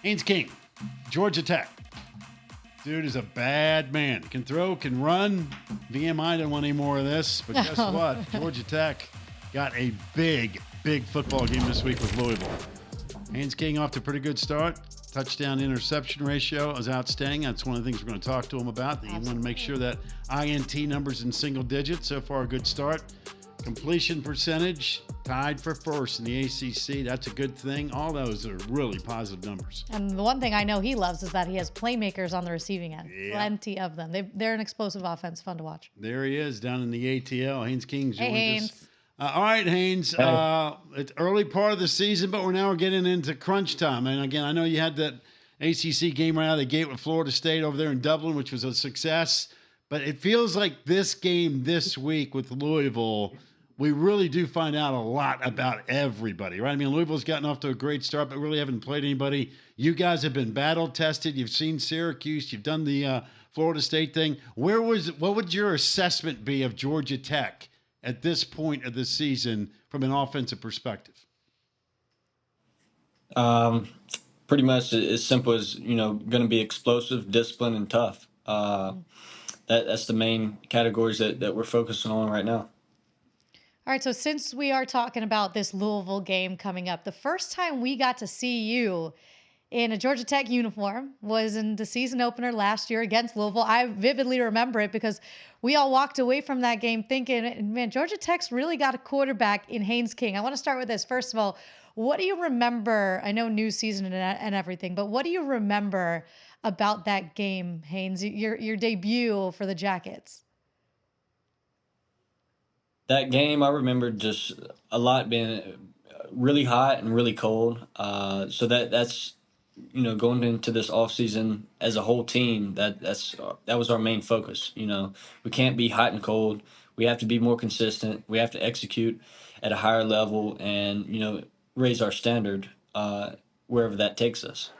Haynes King, Georgia Tech. Dude is a bad man. Can throw, can run. VMI didn't want any more of this. But guess what? Georgia Tech got a big football game this week with Louisville. Haynes King off to a pretty good start. Touchdown interception ratio is outstanding. That's one of the things we're going to talk to him about. That you want to make sure that INT numbers in single digits. So far, a good start. Completion percentage tied for first in the ACC. That's a good thing. All those are really positive numbers. And the one thing I know he loves is that he has playmakers on the receiving end. Yeah. Plenty of them. They're an explosive offense. Fun to watch. There he is down in the ATL. Haynes King joins Haynes. us. All right, Haynes. Hey. It's early part of the season, but we're now getting into crunch time. And again, I know you had that ACC game right out of the gate with Florida State over there in Dublin, which was a success. But it feels like this game this week with Louisville, we really do find out a lot about everybody, right? I mean, Louisville's gotten off to a great start, but really haven't played anybody. You guys have been battle tested. You've seen Syracuse. You've done the Florida State thing. What would your assessment be of Georgia Tech at this point of the season from an offensive perspective? Pretty much as simple as, going to be explosive, disciplined, and tough. That's the main categories that we're focusing on right now. All right, so since we are talking about this Louisville game coming up, the first time we got to see you in a Georgia Tech uniform was in the season opener last year against Louisville. I vividly remember it because we all walked away from that game thinking, man, Georgia Tech's really got a quarterback in Haynes King. I want to start with this. First of all, what do you remember? I know new season and everything, but what do you remember about that game, Haynes, your debut for the Jackets? That game, I remember just a lot being really hot and really cold. So that's going into this offseason as a whole team, that was our main focus. We can't be hot and cold. We have to be more consistent. We have to execute at a higher level and, raise our standard wherever that takes us.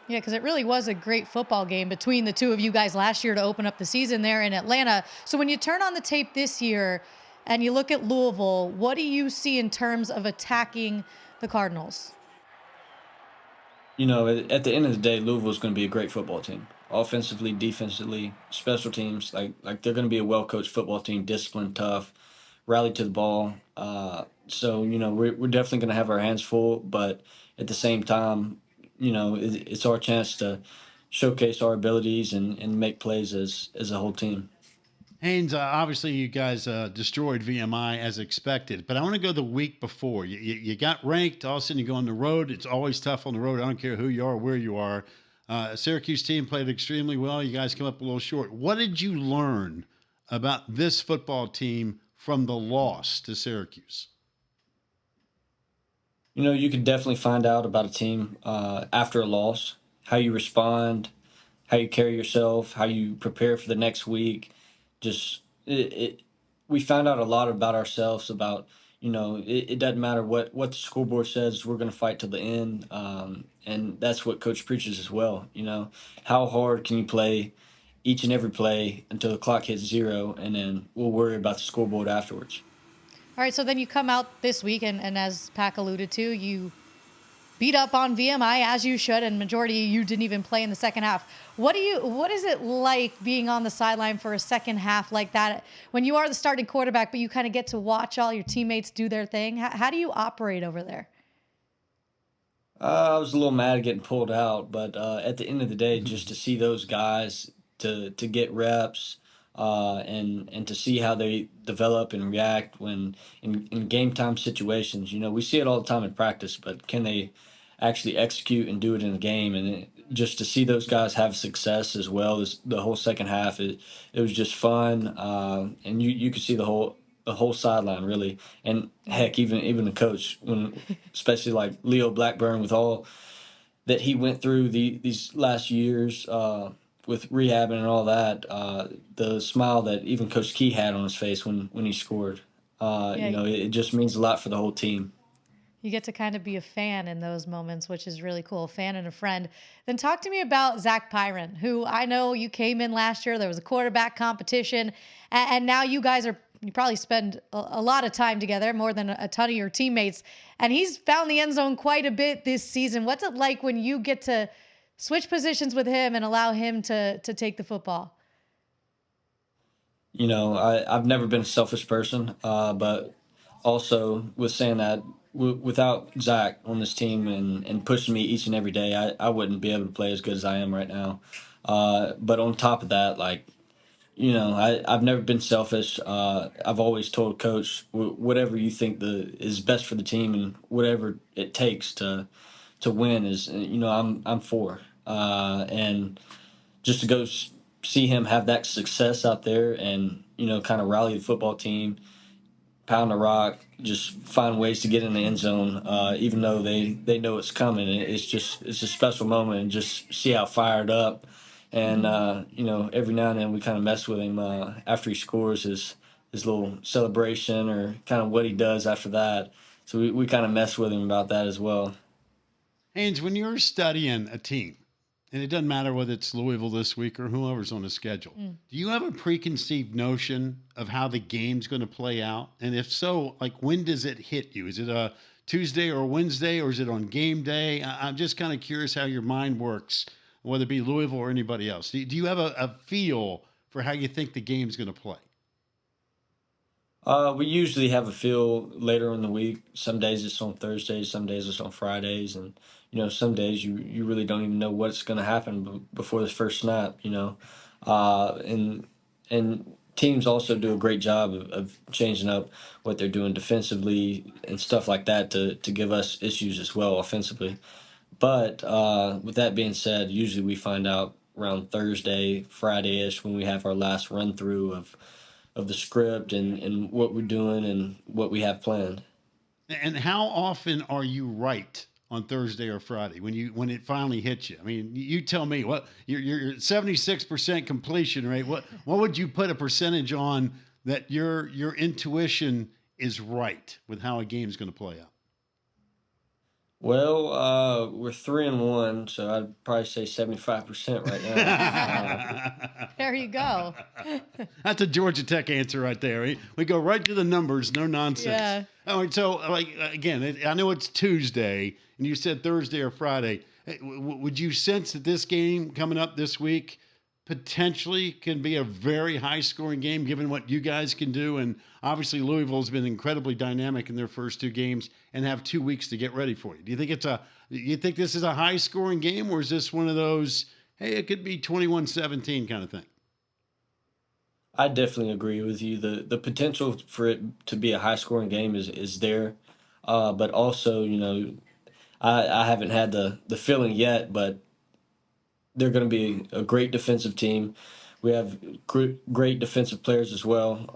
Yeah, because it really was a great football game between the two of you guys last year to open up the season there in Atlanta. So when you turn on the tape this year and you look at Louisville, what do you see in terms of attacking the Cardinals? At the end of the day, Louisville's going to be a great football team. Offensively, defensively, special teams, like they're going to be a well-coached football team, disciplined, tough, rally to the ball. So, we're definitely going to have our hands full, but at the same time, it's our chance to showcase our abilities and make plays as a whole team. Haynes, obviously you guys destroyed VMI as expected, but I want to go the week before. You got ranked, all of a sudden you go on the road. It's always tough on the road. I don't care who you are, where you are. Syracuse team played extremely well. You guys come up a little short. What did you learn about this football team from the loss to Syracuse? You can definitely find out about a team after a loss, how you respond, how you carry yourself, how you prepare for the next week. Just we found out a lot about ourselves, about, it doesn't matter what the scoreboard says, we're going to fight till the end. And that's what Coach preaches as well. How hard can you play each and every play until the clock hits 0, and then we'll worry about the scoreboard afterwards. All right, so then you come out this week, and as Pac alluded to, you beat up on VMI as you should, and majority of you didn't even play in the second half. What is it like being on the sideline for a second half like that when you are the starting quarterback, but you kind of get to watch all your teammates do their thing? How do you operate over there? I was a little mad at getting pulled out, but at the end of the day, just to see those guys to get reps and to see how they develop and react when in game time situations. We see it all the time in practice, but can they actually execute and do it in a game? And just to see those guys have success as well as the whole second half, it was just fun. And you could see the whole sideline really, and heck, even the coach, especially like Leo Blackburn with all that he went through these last years with rehabbing and all that. The smile that even Coach Key had on his face when he scored, it just means a lot for the whole team. You get to kind of be a fan in those moments, which is really cool. A fan and a friend. Then talk to me about Zach Pyron, who I know you came in last year. There was a quarterback competition, and now you guys are you probably spend a lot of time together, more than a ton of your teammates. And he's found the end zone quite a bit this season. What's it like when you get to switch positions with him and allow him to take the football? I've never been a selfish person, but also with saying that, without Zach on this team and pushing me each and every day, I wouldn't be able to play as good as I am right now. But on top of that, like, I've never been selfish. I've always told Coach, whatever you think is best for the team and whatever it takes to win is, I'm for. And just to go see him have that success out there and, kind of rally the football team, pound the rock, just find ways to get in the end zone, even though they know it's coming. It's a special moment, and just see how fired up. And every now and then we kind of mess with him after he scores his little celebration or kind of what he does after that. So we kind of mess with him about that as well. Haynes, when you're studying a team, and it doesn't matter whether it's Louisville this week or whoever's on the schedule, do you have a preconceived notion of how the game's going to play out? And if so, like, when does it hit you? Is it a Tuesday or Wednesday, or is it on game day? I'm just kind of curious how your mind works, whether it be Louisville or anybody else. Do you have a feel for how you think the game's going to play? We usually have a feel later in the week. Some days it's on Thursdays, some days it's on Fridays, and some days you really don't even know what's going to happen before the first snap. And teams also do a great job of changing up what they're doing defensively and stuff like that to give us issues as well offensively. But with that being said, usually we find out around Thursday, Friday-ish when we have our last run through of the script and what we're doing and what we have planned. And how often are you right on Thursday or Friday when it finally hits you? I mean, you tell me what your 76% completion rate. What would you put a percentage on that your intuition is right with how a game's going to play out? Well, we're 3-1, so I'd probably say 75% right now. There you go. That's a Georgia Tech answer right there. We go right to the numbers, no nonsense. Yeah. All right, so again, I know it's Tuesday, and you said Thursday or Friday. Would you sense that this game coming up this week potentially can be a very high-scoring game, given what you guys can do? And obviously, Louisville's been incredibly dynamic in their first two games and have 2 weeks to get ready for you. Do you think this is a high-scoring game, or is this one of those, hey, it could be 21-17 kind of thing? I definitely agree with you. The potential for it to be a high scoring game is there, but also I haven't had the feeling yet, but they're going to be a great defensive team. We have great defensive players as well,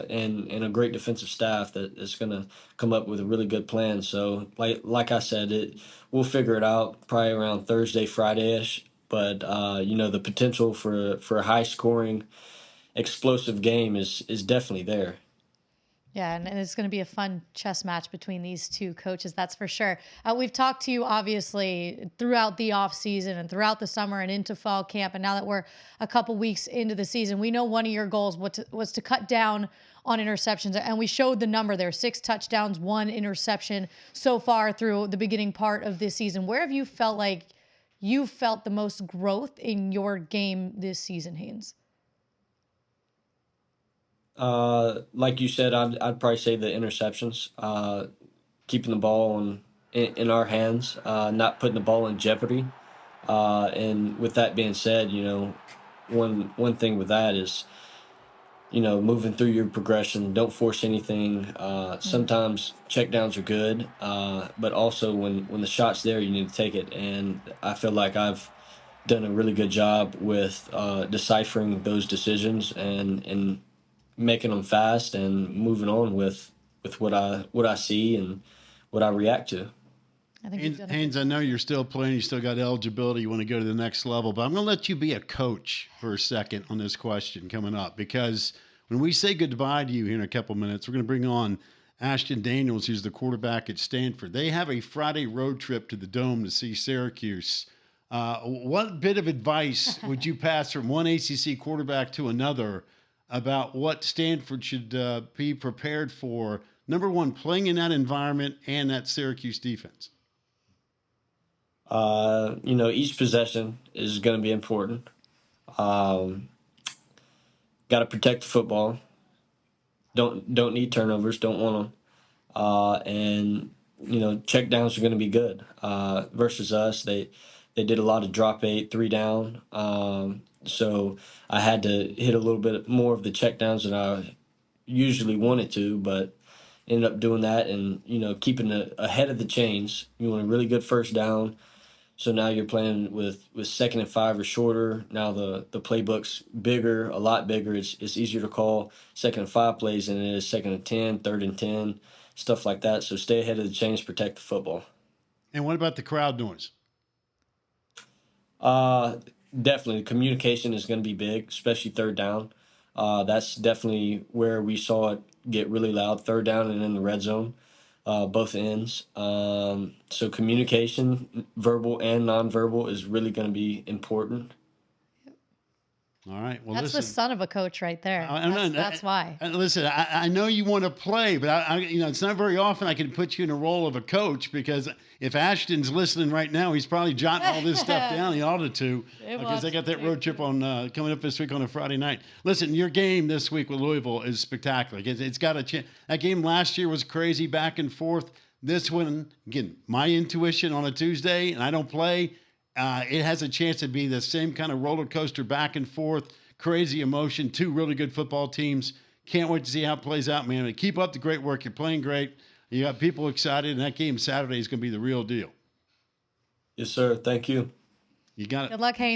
and a great defensive staff that is going to come up with a really good plan. So, like I said, we'll figure it out probably around Thursday, Friday-ish. But the potential for a high scoring, explosive game is definitely there. Yeah, and it's going to be a fun chess match between these two coaches, that's for sure. We've talked to you, obviously, throughout the offseason and throughout the summer and into fall camp. And now that we're a couple weeks into the season, we know one of your goals was to cut down on interceptions. And we showed the number there, 6 touchdowns, 1 interception so far through the beginning part of this season. Where have you felt like you felt the most growth in your game this season, Haynes? Like you said, I'd probably say the interceptions, keeping the ball in our hands, not putting the ball in jeopardy. And with that being said, one thing with that is, moving through your progression, don't force anything. Sometimes checkdowns are good, but also when the shot's there, you need to take it. And I feel like I've done a really good job with deciphering those decisions and making them fast and moving on with what I see and what I react to. I think Haynes, I know you're still playing. You still got eligibility. You want to go to the next level. But I'm going to let you be a coach for a second on this question coming up, because when we say goodbye to you here in a couple minutes, we're going to bring on Ashton Daniels, who's the quarterback at Stanford. They have a Friday road trip to the Dome to see Syracuse. What bit of advice would you pass from one ACC quarterback to another about what Stanford should be prepared for. Number one, playing in that environment and that Syracuse defense. Each possession is going to be important. Um, Got to protect the football. Don't need turnovers. Don't want them. And check downs are going to be good. Versus us, they did a lot of drop 8, 3 down. So I had to hit a little bit more of the check downs than I usually wanted to, but ended up doing that and keeping it ahead of the chains. You want a really good first down. So now you're playing with 2nd and 5 or shorter. Now the playbook's bigger, a lot bigger. It's easier to call 2nd and 5 plays than it is 2nd and 10, 3rd and 10, stuff like that. So stay ahead of the chains, protect the football. And what about the crowd noise? Definitely communication is going to be big, especially 3rd down. That's definitely where we saw it get really loud. 3rd down and in the red zone. Both ends. So communication, verbal and nonverbal, is really going to be important. All right. Well, That's listen, the son of a coach right there. That's why. Listen, I know you want to play, but it's not very often I can put you in a role of a coach, because if Ashton's listening right now, he's probably jotting all this stuff down. He ought to, because they got that road trip on coming up this week on a Friday night. Listen, your game this week with Louisville is spectacular. It's got a chance. That game last year was crazy, back and forth. This one, again, my intuition on a Tuesday, and I don't play. It has a chance to be the same kind of roller coaster, back and forth, crazy emotion, 2 really good football teams. Can't wait to see how it plays out, man. But keep up the great work. You're playing great. You got people excited, and that game Saturday is going to be the real deal. Yes, sir. Thank you. You got it. Good luck, Haynes.